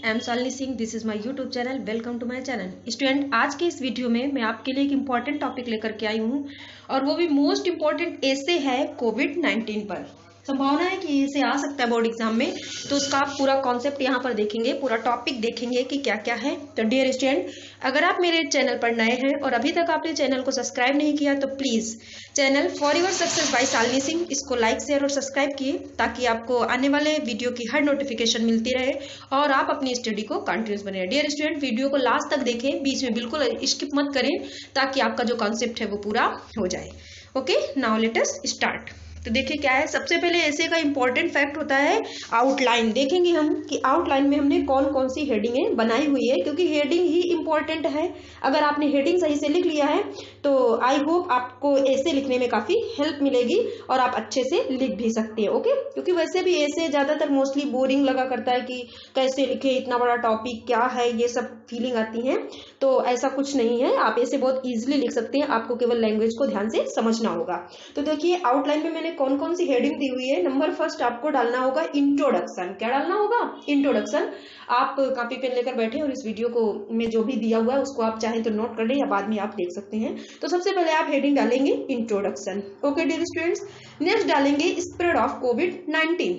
I am Shalini Singh. This is my YouTube channel. Welcome to my channel. Student, आज के इस video में मैं आपके लिए एक इम्पॉर्टेंट टॉपिक लेकर के आई हूँ और वो भी मोस्ट इम्पॉर्टेंट ऐसे है कोविड-19 पर। संभावना है कि इसे आ सकता है बोर्ड एग्जाम में, तो उसका आप पूरा कॉन्सेप्ट यहाँ पर देखेंगे, पूरा टॉपिक देखेंगे कि क्या क्या है। तो डियर स्टूडेंट, अगर आप मेरे चैनल पर नए हैं और अभी तक आपने चैनल को सब्सक्राइब नहीं किया तो please channel for your success by Shalini Singh इसको लाइक शेयर और सब्सक्राइब किए, ताकि आपको आने वाले वीडियो की हर नोटिफिकेशन मिलती रहे और आप अपनी स्टडी को कंटिन्यूस बने। डियर स्टूडेंट, वीडियो को लास्ट तक देखें, बीच में बिल्कुल स्किप मत करें, ताकि आपका जो कॉन्सेप्ट है वो पूरा हो जाए। Okay, now let us start. तो देखिए क्या है, सबसे पहले ऐसे का इंपॉर्टेंट फैक्ट होता है आउटलाइन। देखेंगे हम कि आउटलाइन में हमने कौन कौन सी हेडिंगें बनाई हुई है, क्योंकि हेडिंग ही इंपॉर्टेंट है। अगर आपने हेडिंग सही से लिख लिया है तो आई होप आपको ऐसे लिखने में काफी हेल्प मिलेगी और आप अच्छे से लिख भी सकते हैं। ओके, क्योंकि वैसे भी ऐसे ज्यादातर मोस्टली बोरिंग लगा करता है कि कैसे लिखे, इतना बड़ा टॉपिक क्या है, ये सब फीलिंग आती है। तो ऐसा कुछ नहीं है, आप ऐसे बहुत इजिली लिख सकते हैं, आपको केवल लैंग्वेज को ध्यान से समझना होगा। तो देखिए आउटलाइन में मैंने कौन कौन सी हेडिंग दी हुई है। नंबर फर्स्ट आपको डालना होगा इंट्रोडक्शन। क्या डालना होगा? इंट्रोडक्शन। आप कॉपी पेन लेकर बैठे और इस वीडियो को में जो भी दिया हुआ है उसको आप चाहें तो नोट कर लें या बाद में आप देख सकते हैं। तो सबसे पहले आप हेडिंग डालेंगे introduction. Okay dear students, next डालेंगे स्प्रेड ऑफ कोविड-19।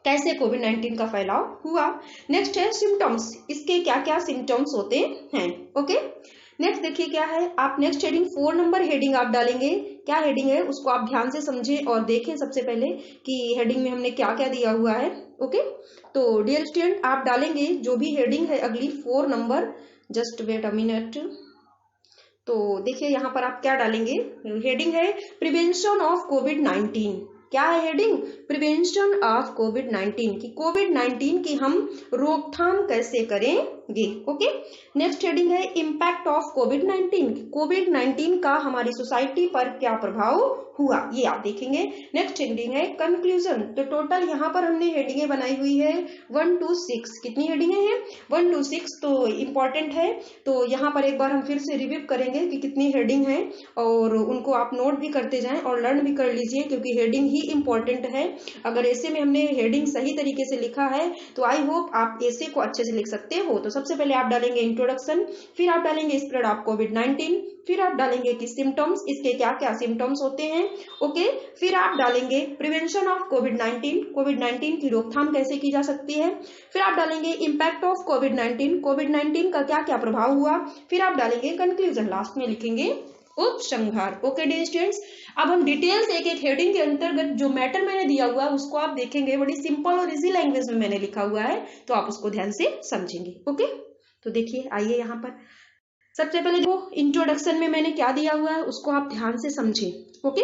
कैसे कोविड-19 का फैलाव हुआ। नेक्स्ट है सिम्टम्स, इसके क्या क्या सिम्टम्स होते हैं। ओके, नेक्स्ट देखिए क्या है, आप नेक्स्ट हेडिंग 4 नंबर हेडिंग आप डालेंगे। क्या हेडिंग है उसको आप ध्यान से समझें और देखें सबसे पहले कि हेडिंग में हमने क्या क्या दिया हुआ है। ओके, तो डियर स्टूडेंट आप डालेंगे जो भी हेडिंग है अगली 4 number. Just wait a minute. तो देखिए यहाँ पर आप क्या डालेंगे, हेडिंग है प्रिवेंशन ऑफ कोविड-19। क्या है हेडिंग? प्रिवेंशन ऑफ कोविड-19, की कोविड-19 की हम रोकथाम कैसे करेंगे। ओके, नेक्स्ट हेडिंग है इम्पैक्ट ऑफ कोविड-19। कोविड-19 का हमारी सोसाइटी पर क्या प्रभाव हुआ, ये आप देखेंगे। नेक्स्ट हेडिंग है कंक्लूजन। तो टोटल यहाँ पर हमने हेडिंगें बनाई हुई है 1 to 6। कितनी हेडिंगें हैं? 1 to 6। तो इम्पॉर्टेंट है, तो यहाँ पर एक बार हम फिर से रिव्यू करेंगे कि कितनी हेडिंग है और उनको आप नोट भी करते जाएं और लर्न भी कर लीजिए, क्योंकि हेडिंग ही इम्पॉर्टेंट है। अगर ऐसे में हमने हेडिंग सही तरीके से लिखा है तो आई होप आप ऐसे को अच्छे से लिख सकते हो। तो सबसे पहले आप डालेंगे इंट्रोडक्शन, फिर आप डालेंगे स्प्रेड ऑफ कोविड-19, फिर आप डालेंगे कि सिम्टम्स, इसके क्या क्या सिम्टम्स होते हैं। ओके, फिर आप डालेंगे प्रिवेंशन ऑफ कोविड-19, कोविड-19 की रोकथाम कैसे की जा सकती है। फिर आप डालेंगे इम्पैक्ट ऑफ कोविड-19, कोविड-19 का क्या क्या प्रभाव हुआ। फिर आप डालेंगे कंक्लूजन, लास्ट में लिखेंगे उपसंहार। ओके डियर स्टूडेंट्स, अब हम डिटेल्स एक एक हेडिंग के अंतर्गत जो मैटर मैंने दिया हुआ है उसको आप देखेंगे। बड़ी सिंपल और इजी लैंग्वेज में मैंने लिखा हुआ है, तो आप उसको ध्यान से समझेंगे। ओके, तो देखिए आइए यहाँ पर सबसे पहले जो इंट्रोडक्शन में मैंने क्या दिया हुआ है उसको आप ध्यान से समझें। ओके,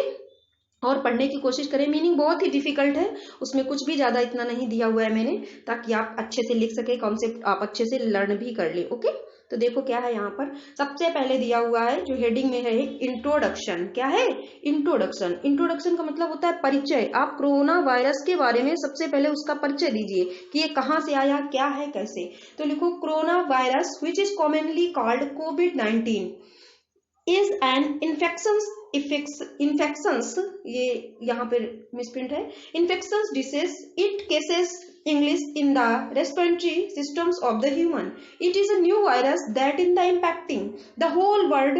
और पढ़ने की कोशिश करें। मीनिंग बहुत ही डिफिकल्ट है, उसमें कुछ भी ज्यादा इतना नहीं दिया हुआ है मैंने, ताकि आप अच्छे से लिख सके, कॉन्सेप्ट आप अच्छे से लर्न भी कर ले। ओके, तो देखो क्या है यहाँ पर सबसे पहले दिया हुआ है जो हेडिंग में है इंट्रोडक्शन। क्या है? इंट्रोडक्शन। इंट्रोडक्शन का मतलब होता है परिचय। आप कोरोना वायरस के बारे में सबसे पहले उसका परिचय दीजिए कि ये कहाँ से आया, क्या है, कैसे। तो लिखो corona virus which is commonly called covid is an infections, ये यहाँ पे मिसप्रिंट है, infections disease, it cases English in the respiratory systems of the human. It is a new virus that in the impacting the whole world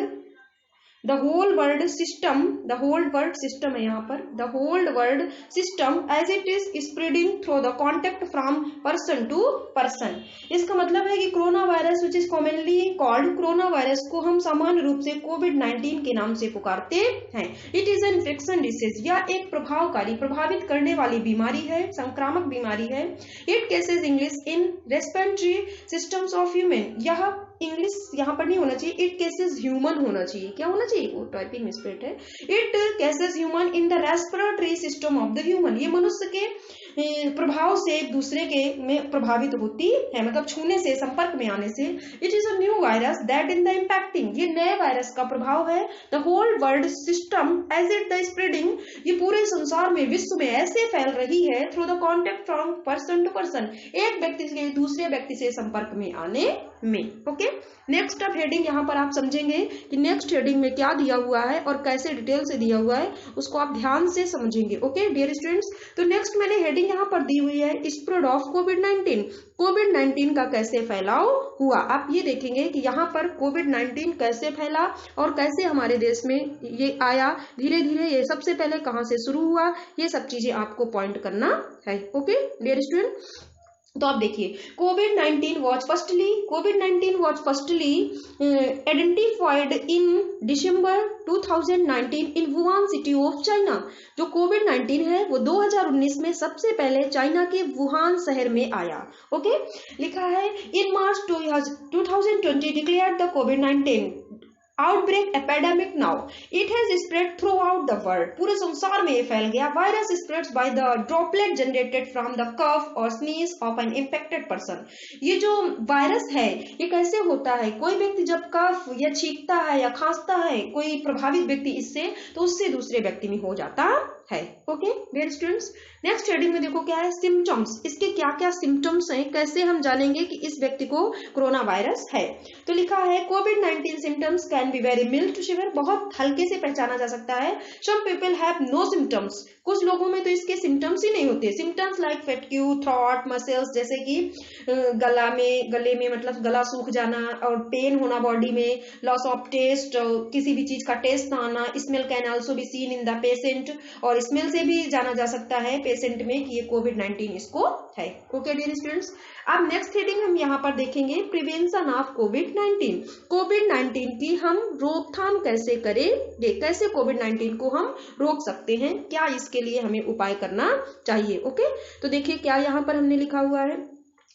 system, the whole world system है यहाँ पर, the whole world system as it is spreading through the contact from person to person. इसका मतलब है कि corona virus which is commonly called, corona virus को हम सामान्य रूप से कोविड-19 के नाम से पुकारते हैं। It is an infection disease, यह एक प्रभावकारी, प्रभावित करने वाली बीमारी है, संक्रामक बीमारी है। It cases English in respiratory systems of human, यह इंग्लिश यहाँ पर नहीं होना चाहिए, इट केसेस ह्यूमन होना चाहिए। क्या होना चाहिए? वो टाइपिंग मिस्टेक है। It cases human in the respiratory system of the human, ये मनुष्य के प्रभाव से एक दूसरे के में प्रभावित होती है, मतलब छूने से, संपर्क में आने से। It is a new virus that in the impacting, ये नए वायरस का प्रभाव है। The whole world system as it the spreading, ये पूरे संसार में, विश्व में ऐसे फैल रही है through the contact from person to person, एक व्यक्ति से दूसरे व्यक्ति से संपर्क में आने में। ओके, नेक्स्ट अब हेडिंग यहाँ पर आप समझेंगे कि नेक्स्ट हेडिंग में क्या दिया हुआ है और कैसे डिटेल से दिया हुआ है, उसको आप ध्यान से समझेंगे। ओके डियर स्टूडेंट्स, तो नेक्स्ट मैंने हेडिंग यहाँ पर दी हुई है स्प्रेड ऑफ कोविड-19, कोविड-19 का कैसे फैलाव हुआ। आप ये देखेंगे कि यहाँ पर कोविड-19 कैसे फैला और कैसे हमारे देश में ये आया, धीरे धीरे ये सबसे पहले कहाँ से शुरू हुआ, ये सब चीजें आपको पॉइंट करना है। ओके डियर स्टूडेंट, तो आप देखिए कोविड-19 was firstly identified in December 2019 in Wuhan city of China. जो कोविड-19 है वो 2019 में सबसे पहले चाइना के वुहान शहर में आया। ओके, लिखा है इन मार्च 2020 डिक्लेयर्ड द कोविड-19 outbreak epidemic now it has spread throughout the world. पूरे संसार में ये फैल गया। Virus spreads by the droplet generated from the cough और sneeze of an infected person. ये जो वायरस है ये कैसे होता है, कोई व्यक्ति जब कफ या छींकता है या खांसता है, कोई प्रभावित व्यक्ति इससे, तो उससे दूसरे व्यक्ति में हो जाता है। Okay dear students, next heading में देखो क्या है, सिम्टम्स। इसके क्या क्या सिम्टम्स हैं, कैसे हम जानेंगे कि इस व्यक्ति को कोरोना वायरस है। तो लिखा है कोविड-19 symptoms can be very mild to severe, बहुत हल्के से पहचाना जा सकता है। Some people have no symptoms, कुछ लोगों में तो इसके सिम्टम्स ही नहीं होते। Symptoms like fatigue, throat, muscles, जैसे कि गले में मतलब गला सूख जाना और पेन होना बॉडी में, लॉस ऑफ टेस्ट, किसी भी चीज का टेस्ट आना। Smell can also be seen in the patient, और स्मेल से भी जाना जा सकता है पेशेंट में कि ये कोविड-19 इसको है। ओके डियर स्टूडेंट्स, अब नेक्स्ट हेडिंग हम यहाँ पर देखेंगे प्रिवेंशन ऑफ कोविड-19। कोविड-19 की हम रोकथाम कैसे करेंगे, कैसे कोविड-19 को हम रोक सकते हैं, क्या इसके लिए हमें उपाय करना चाहिए। ओके, तो देखिए क्या यहाँ पर हमने लिखा हुआ है,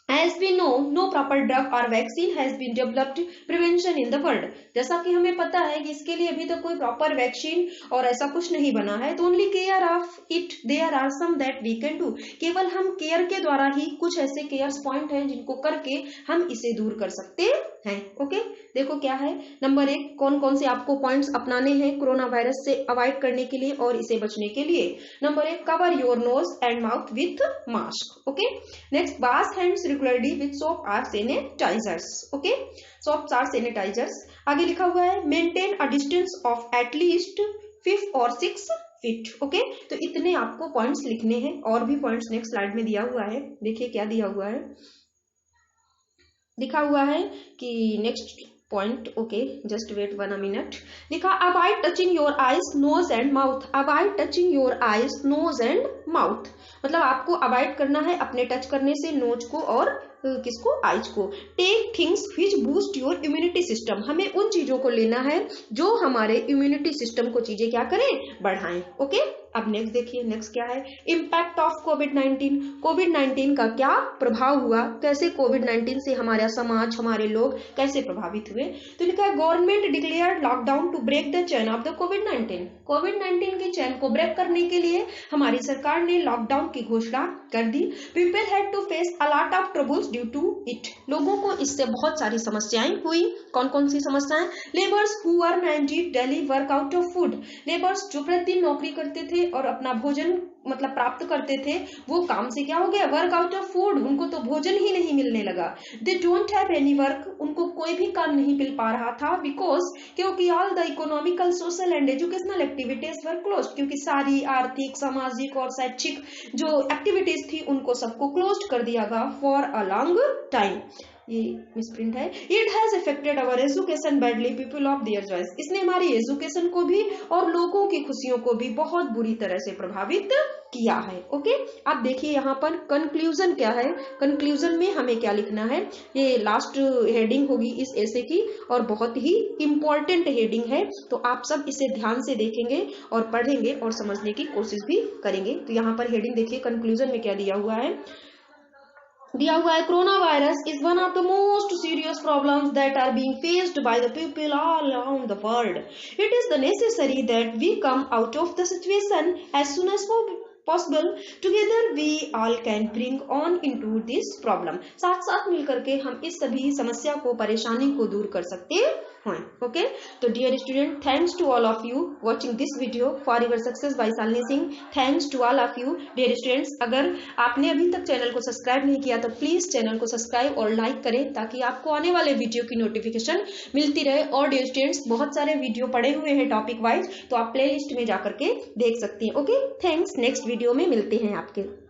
As we know, no proper drug or vaccine has been developed prevention in the world। जैसा कि हमें पता है कि इसके लिए अभी तक कोई प्रॉपर वैक्सीन और ऐसा कुछ नहीं बना है, तो only care of it there are some that we can do. केवल हम केयर के द्वारा ही कुछ ऐसे केयर्स पॉइंट हैं जिनको करके हम इसे दूर कर सकते हैं। ओके, देखो क्या है, नंबर 1 कौन कौन से आपको पॉइंट्स अपनाने हैं कोरोना वायरस से अवॉइड करने के लिए और इसे बचने के लिए। Number 1, cover your nose and mouth with mask. Okay, next, wash hands regularly with soap और सैनिटाइजर्स। ओके, सोप्स और सैनिटाइजर्स। आगे लिखा हुआ है maintain a distance of at least 5 और 6 फीट। ओके, तो इतने आपको पॉइंट्स लिखने हैं, और भी पॉइंट्स नेक्स्ट स्लाइड में दिया हुआ है। देखिए क्या दिया हुआ है, लिखा हुआ है कि next point, okay just wait 1 minute. लिखा avoid touching your eyes, nose and mouth. Avoid touching your eyes, nose and mouth, मतलब आपको अवॉइड करना है अपने टच करने से नोज को और किसको, आइज को। Take things which boost your immunity system, हमें उन चीजों को लेना है जो हमारे इम्यूनिटी सिस्टम को चीजें क्या करें, बढ़ाएं। ओके, अब नेक्स्ट देखिए, नेक्स्ट क्या है, इम्पैक्ट ऑफ कोविड-19। कोविड-19 का क्या प्रभाव हुआ, कैसे कोविड-19 से हमारा समाज, हमारे लोग कैसे प्रभावित हुए। तो लिखा है government declared lockdown to break the chain of the कोविड-19। कोविड-19 की चैन को ब्रेक करने के लिए हमारी सरकार ने लॉकडाउन की घोषणा कर दी। People had to face a lot of troubles due to it, लोगों को इससे बहुत सारी समस्याएं हुई। कौन कौन सी समस्याएं, labours who are managing daily work out of food, labours जो प्रतिदिन नौकरी करते थे और अपना भोजन मतलब प्राप्त करते थे, वो काम से क्या हो गया, वर्क आउट ऑफ फूड, उनको तो भोजन ही नहीं मिलने लगा। They don't have any work, उनको कोई भी काम नहीं मिल पा रहा था, बिकॉज क्योंकि all the economical, social and educational activities were close, क्योंकि सारी आर्थिक, सामाजिक और शैक्षिक जो एक्टिविटीज थी उनको सबको क्लोज कर दिया गया फॉर अ लॉन्ग टाइम। ये मिसप्रिंट है, it has affected our education badly, people of their joys, इसने हमारी एजुकेशन को भी और लोगों की खुशियों को भी बहुत बुरी तरह से प्रभावित किया है। ओके, आप देखिए यहाँ पर कंक्लूजन क्या है, कंक्लूजन में हमें क्या लिखना है, ये लास्ट हेडिंग होगी इस ऐसे की और बहुत ही इंपॉर्टेंट हेडिंग है, तो आप सब इसे ध्यान से देखेंगे और पढ़ेंगे और समझने की कोशिश भी करेंगे। तो यहाँ पर हेडिंग देखिए, कंक्लूजन में क्या दिया हुआ है, corona virus is one of the most serious problems that are being faced by the people all around the world. It is the necessary that we come out of the situation as soon as possible, together we all can bring on into this problem। साथ साथ मिलकर के हम इस सभी समस्या को, परेशानी को दूर कर सकते हैं। ओके, तो dear student, thanks to all of you watching this video for your success by Shalini Singh. Thanks to all of you dear students. अगर आपने अभी तक चैनल को सब्सक्राइब नहीं किया तो प्लीज चैनल को सब्सक्राइब और लाइक करें ताकि आपको आने वाले वीडियो की नोटिफिकेशन मिलती रहे। और डियर स्टूडेंट्स, बहुत सारे वीडियो पड़े हुए हैं टॉपिक वाइज, तो आप प्ले लिस्ट में जाकर के देख सकती हैं। ओके, थैंक्स, नेक्स्ट वीडियो में मिलते हैं आपके।